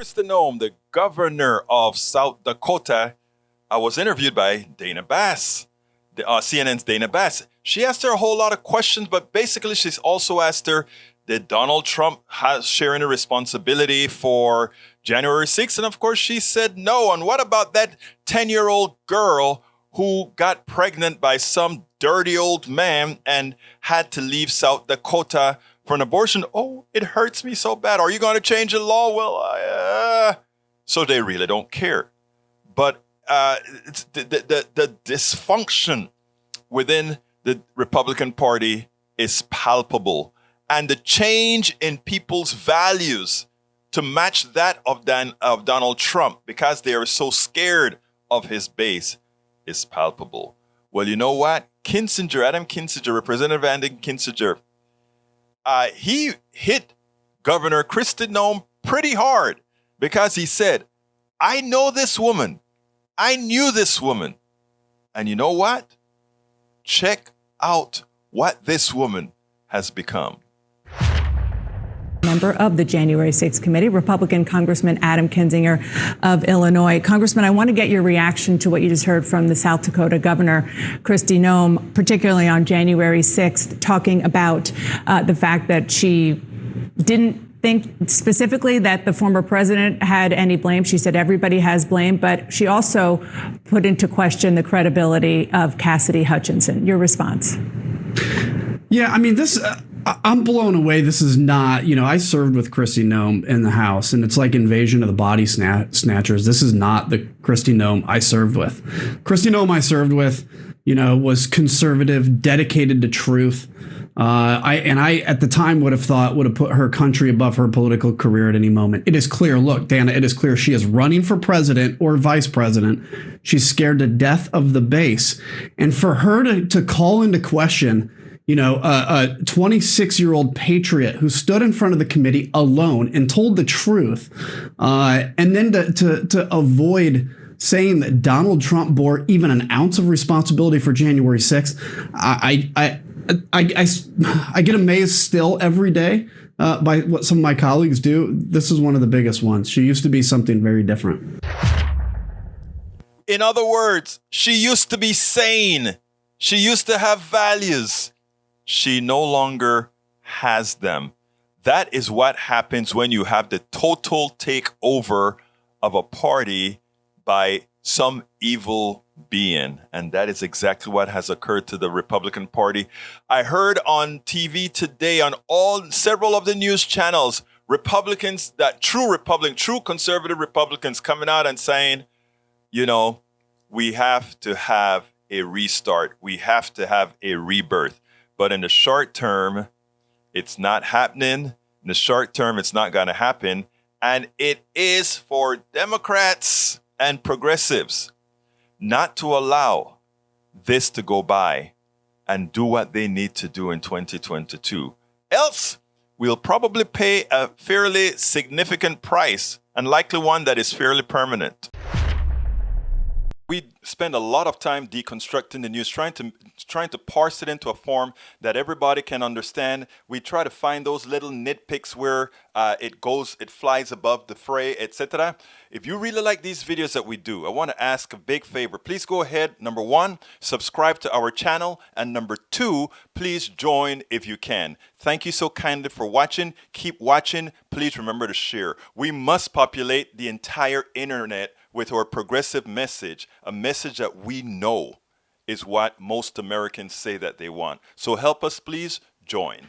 Kristi Noem, the governor of South Dakota, was interviewed by Dana Bass, CNN's Dana Bass. She asked her a whole lot of questions, but basically she's also asked her, did Donald Trump share any responsibility for January 6th? And of course she said no. And what about that 10-year-old girl who got pregnant by some dirty old man and had to leave South Dakota for an abortion? Oh, it hurts me so bad. Are you going to change the law? Well, so they really don't care. But it's the dysfunction within the Republican Party is palpable. And the change in people's values to match that of Donald Trump, because they are so scared of his base, is palpable. Well, you know what? Adam Kinzinger, Representative Adam Kinzinger, he hit Governor Kristi Noem pretty hard because he said, I know this woman. I knew this woman. And you know what? Check out what this woman has become. Member of the January 6th committee, Republican Congressman Adam Kinzinger of Illinois. Congressman, I want to get your reaction to what you just heard from the South Dakota Governor, Kristi Noem, particularly on January 6th, talking about the fact that she didn't think specifically that the former president had any blame. She said everybody has blame, but she also put into question the credibility of Cassidy Hutchinson. Your response? Yeah, I mean, I'm blown away. This is not, I served with Kristi Noem in the House, and it's like Invasion of the Body Snatchers. This is not the Kristi Noem I served with. Kristi Noem I served with, was conservative, dedicated to truth. I at the time would have put her country above her political career at any moment. It is clear. Look, Dana, it is clear she is running for president or vice president. She's scared to death of the base. And for her to call into question, a 26-year-old patriot who stood in front of the committee alone and told the truth, and then to avoid saying that Donald Trump bore even an ounce of responsibility for January 6th, I get amazed still every day by what some of my colleagues do. This is one of the biggest ones. She used to be something very different. In other words, she used to be sane. She used to have values. She no longer has them. That is what happens when you have the total takeover of a party by some evil being. And that is exactly what has occurred to the Republican Party. I heard on TV today on several of the news channels, Republicans, true conservative Republicans coming out and saying, we have to have a restart. We have to have a rebirth. But in the short term, it's not happening. In the short term, it's not going to happen. And it is for Democrats and progressives not to allow this to go by and do what they need to do in 2022. Else, we'll probably pay a fairly significant price, and likely one that is fairly permanent. We spend a lot of time deconstructing the news, trying to parse it into a form that everybody can understand. We try to find those little nitpicks where it flies above the fray, etc. If you really like these videos that we do, I want to ask a big favor. Please go ahead, number one, subscribe to our channel, and number two, please join if you can. Thank you so kindly for watching. Keep watching. Please remember to share. We must populate the entire internet with our progressive message, a message that we know is what most Americans say that they want. So help us, please join.